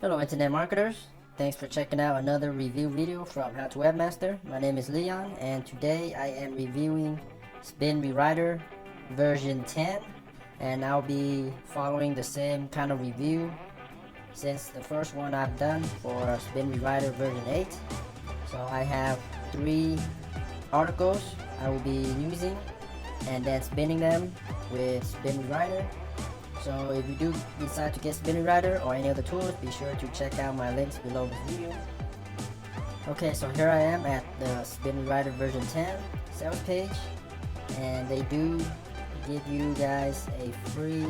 Hello internet marketers, thanks for checking out another review video from How to Webmaster. My name is Leon and today I am reviewing Spin Rewriter version 10, and I'll be following the same kind of review since the first one I've done for Spin Rewriter version 8. So I have 3 articles I will be using and then spinning them with Spin Rewriter. So if you do decide to get Spin Rewriter or any other tools, be sure to check out my links below this video. Okay, so here I am at the Spin Rewriter version 10 sales page, and they do give you guys a free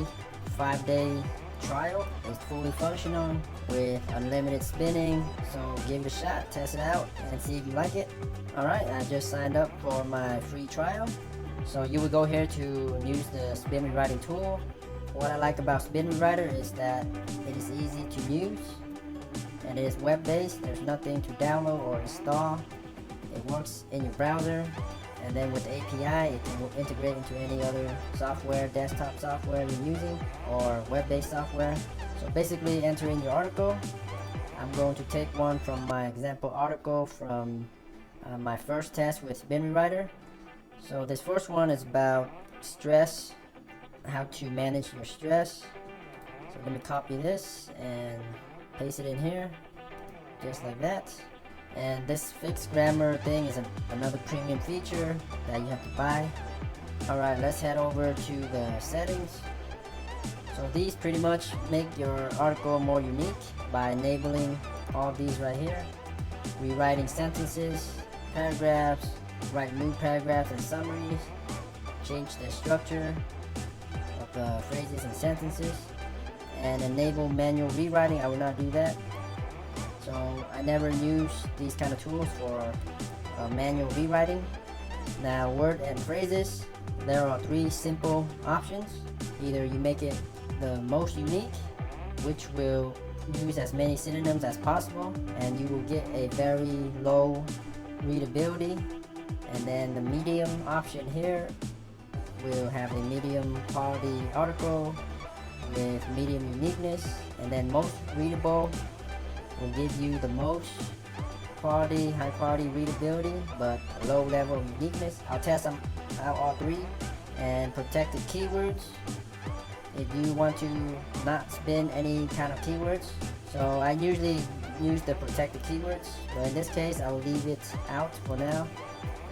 5-day trial. It's fully functional with unlimited spinning, so give it a shot, test it out, and see if you like it. Alright, I just signed up for my free trial. So you will go here to use the spin rewriting tool. What I like about Spin Rewriter is that it is easy to use and it is web-based. There's nothing to download or install. It works in your browser, and then with the API it can integrate into any other software, desktop software you're using, or web-based software. So basically, enter in your article. I'm going to take one from my example article from my first test with Spin Rewriter. So this first one is about stress, how to manage your stress. So let me copy this and paste it in here just like that. And this fixed grammar thing is another premium feature that you have to buy. Alright, let's head over to the settings. So these pretty much make your article more unique by enabling all these right here: rewriting sentences, paragraphs, write new paragraphs and summaries, change the structure of the phrases and sentences, and enable manual rewriting. I will not do that. So I never use these kind of tools for manual rewriting. Now, word and phrases, there are 3 simple options. Either you make it the most unique, which will use as many synonyms as possible, and you will get a very low readability. And then the medium option here will have a medium quality article with medium uniqueness, and then most readable will give you the most quality, high quality readability but a low level of uniqueness. I'll test them out all 3. And protected keywords, if you want to not spin any kind of keywords. So I usually use the protected keywords, but in this case I will leave it out for now.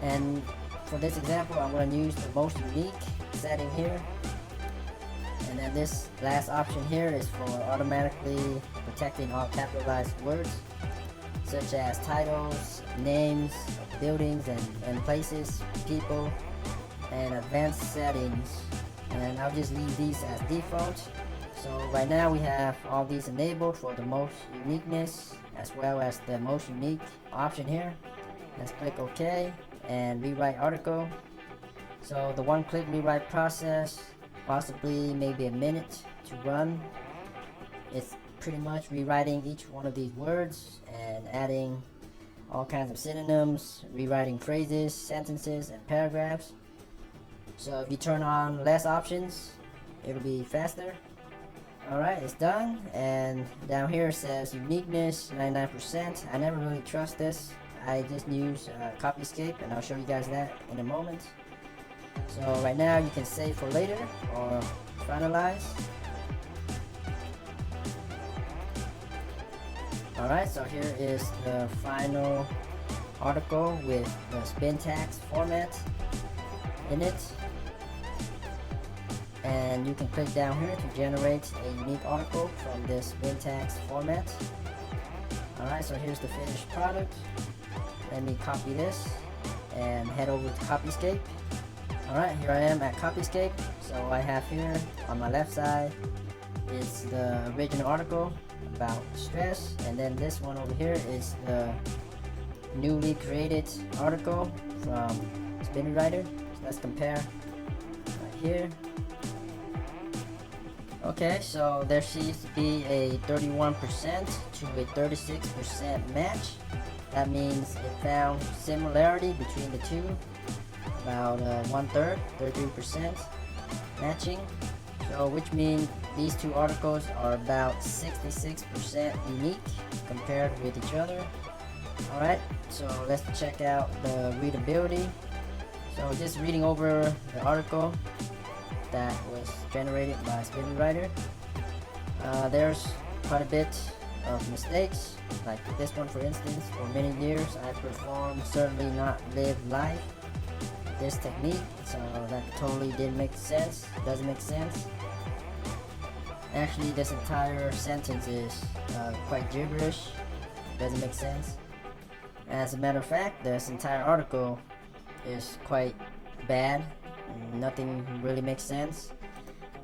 And for this example, I'm going to use the most unique setting here. And then this last option here is for automatically protecting all capitalized words, such as titles, names of buildings and places, people, and advanced settings. And I'll just leave these as default. So right now we have all these enabled for the most uniqueness as well as the most unique option here. Let's click OK and rewrite article. So the one-click rewrite process, possibly maybe a minute to run. It's pretty much rewriting each one of these words and adding all kinds of synonyms, rewriting phrases, sentences, and paragraphs. So if you turn on less options, it'll be faster. Alright, it's done, and down here it says uniqueness 99%. I never really trust this. I just use Copyscape, and I'll show you guys that in a moment. So right now you can save for later or finalize. Alright, so here is the final article with the spin tags format in it. And you can click down here to generate a unique article from this spin tags format. Alright, so here's the finished product. Let me copy this and head over to Copyscape. Alright, here I am at Copyscape. So I have here on my left side is the original article about stress, and then this one over here is the newly created article from Spin Rewriter. So let's compare right here. Okay, so there seems to be a 31% to a 36% match. That means it found similarity between the two, about 1/3, 33% matching. So which means these two articles are about 66% unique compared with each other. Alright, so let's check out the readability. So just reading over the article that was generated by Spin Rewriter, there's quite a bit of mistakes, like this one for instance. For many years I performed certainly not live life this technique, so that totally doesn't make sense. Actually, this entire sentence is quite gibberish, doesn't make sense. As a matter of fact, this entire article is quite bad, nothing really makes sense.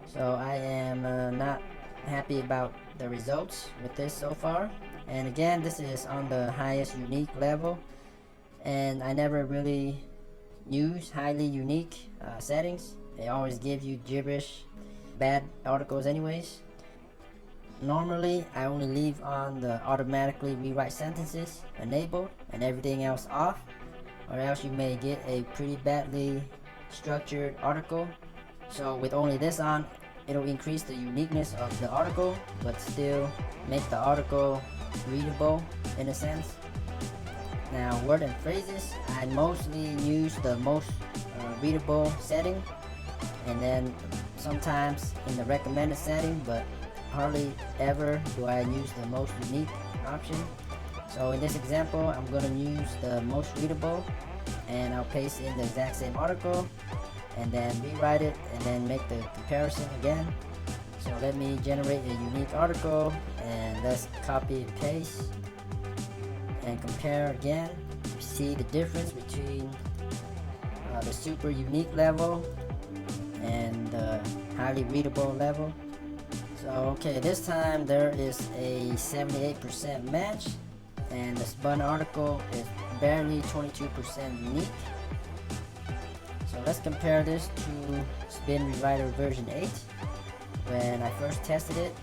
So I am not happy about the results with this so far. And again, this is on the highest unique level, and I never really use highly unique settings. They always give you gibberish bad articles anyways. Normally I only leave on the automatically rewrite sentences enabled and everything else off, or else you may get a pretty badly structured article. So with only this on, it'll increase the uniqueness of the article but still make the article readable in a sense. Now, word and phrases, I mostly use the most readable setting, and then sometimes in the recommended setting, but hardly ever do I use the most unique option. So in this example, I'm going to use the most readable, and I'll paste in the exact same article and then rewrite it and then make the comparison again. So let me generate a unique article, and let's copy and paste and compare again. You see the difference between the super unique level and the highly readable level. So okay, this time there is a 78% match, and the spun article is barely 22% unique. So let's compare this to Spin Rewriter version 8. When I first tested it,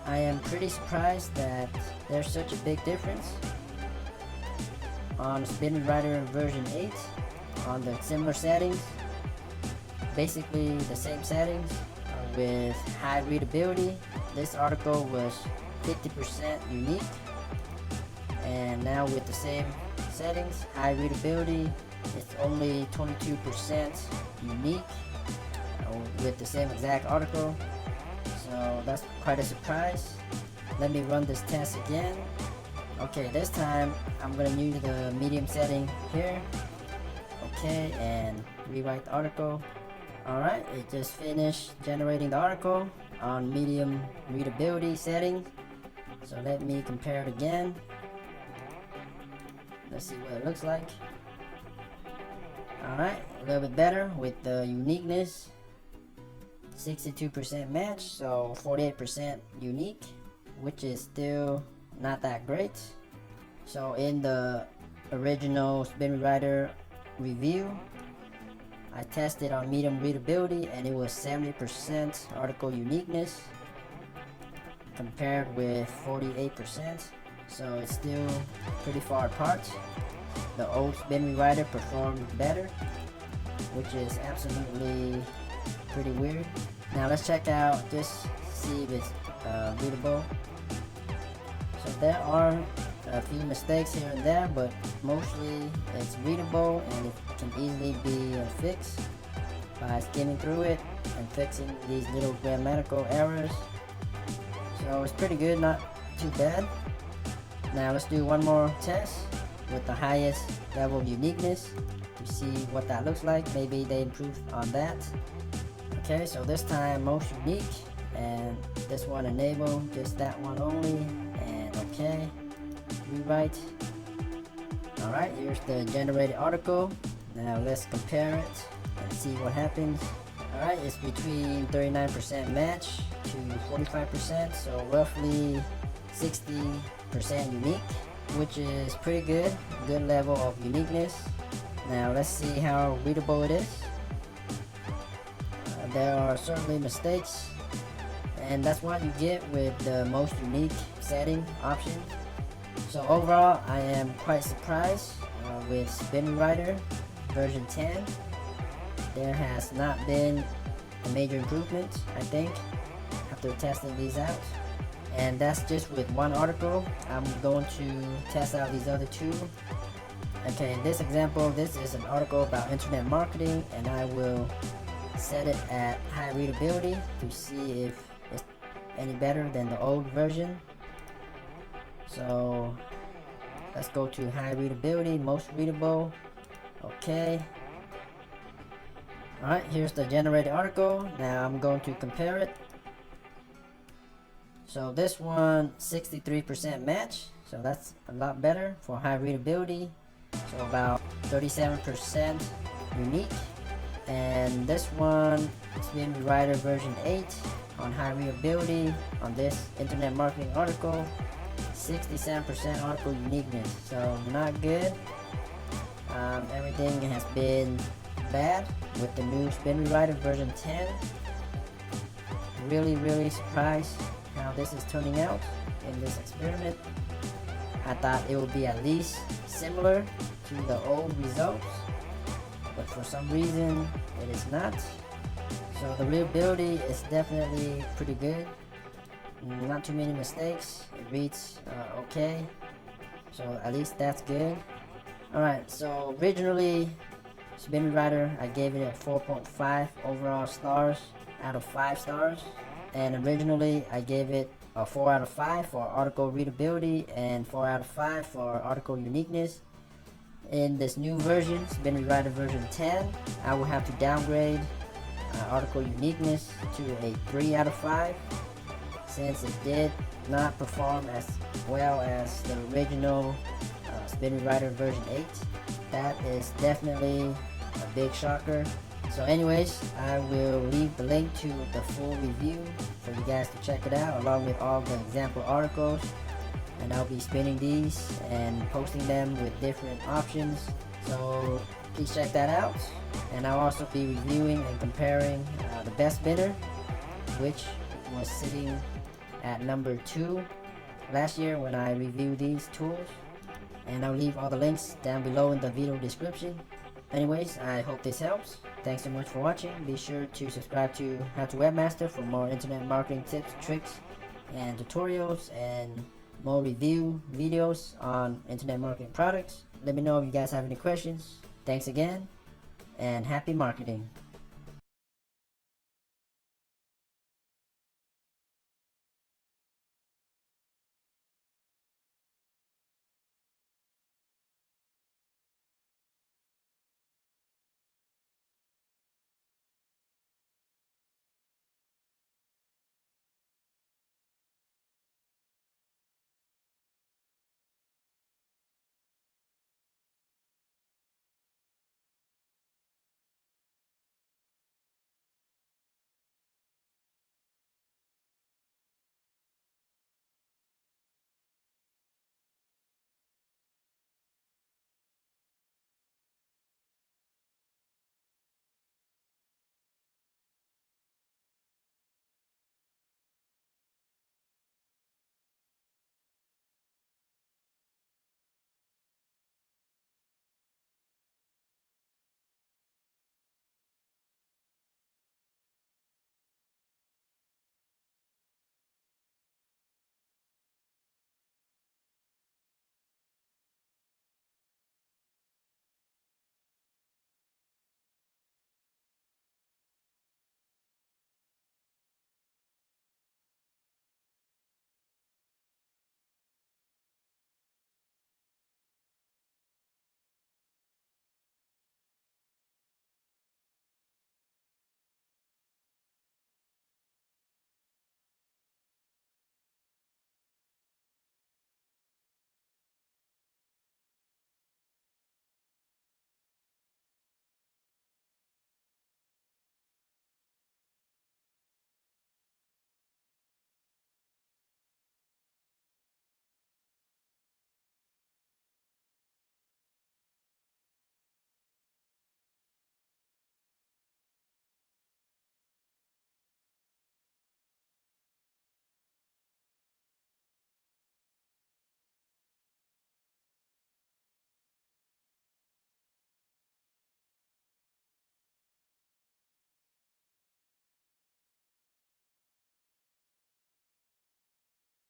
I am pretty surprised that there's such a big difference. On Spin Rewriter version 8, on the similar settings, basically the same settings, with high readability, this article was 50% unique, and now with the same settings, high readability, it's only 22% unique with the same exact article. So that's quite a surprise. Let me run this test again. Okay, this time I'm going to use the medium setting here. Okay, and rewrite the article. Alright, it just finished generating the article on medium readability setting. So let me compare it again. Let's see what it looks like. Alright, a little bit better with the uniqueness. 62% match, so 48% unique, which is still not that great. So in the original Spin Rewriter review, I tested on medium readability and it was 70% article uniqueness compared with 48%. So it's still pretty far apart. The old Spin Rewriter performed better, which is absolutely pretty weird. Now let's check out, just see if it's readable. So there are a few mistakes here and there, but mostly it's readable and it can easily be fixed by skimming through it and fixing these little grammatical errors. So it's pretty good, not too bad. Now let's do one more test with the highest level of uniqueness to see what that looks like. Maybe they improved on that. Okay, so this time most unique, and this one enable, just that one only, and okay, rewrite. Alright, here's the generated article. Now let's compare it and see what happens. Alright, it's between 39% match to 45%, so roughly 60% unique, which is pretty good level of uniqueness. Now let's see how readable it is. There are certainly mistakes, and that's what you get with the most unique setting option. So overall, I am quite surprised with Spin Rewriter version 10. There has not been a major improvement, I think, after testing these out. And that's just with one article. I'm going to test out these other two. Okay, in this example, this is an article about internet marketing, and I will set it at high readability to see if it's any better than the old version. So let's go to high readability, most readable. Okay. Alright, here's the generated article. Now I'm going to compare it. So this one, 63% match, so that's a lot better for high readability. So about 37% unique. And this one, Spin Rewriter version 8 on high readability on this internet marketing article, 67% article uniqueness. So not good. Everything has been bad with the new Spin Rewriter version 10. Really surprised how this is turning out in this experiment. I thought it would be at least similar to the old results, but for some reason it is not. So the readability is definitely pretty good, not too many mistakes, it reads okay, so at least that's good. Alright, so originally Spin Rewriter, I gave it a 4.5 overall stars out of 5 stars, and originally I gave it a 4 out of 5 for article readability and 4 out of 5 for article uniqueness. In this new version, Spin Rewriter version 10, I will have to downgrade article uniqueness to a 3 out of 5 since it did not perform as well as the original Spin Rewriter version 8. That is definitely a big shocker. So anyways, I will leave the link to the full review for you guys to check it out, along with all the example articles, and I'll be spinning these and posting them with different options, so please check that out. And I'll also be reviewing and comparing the best bidder, which was sitting at number 2 last year when I reviewed these tools, and I'll leave all the links down below in the video description. Anyways, I hope this helps. Thanks so much for watching. Be sure to subscribe to How to Webmaster for more internet marketing tips, tricks, and tutorials, and more review videos on internet marketing products. Let me know if you guys have any questions. Thanks again, and happy marketing.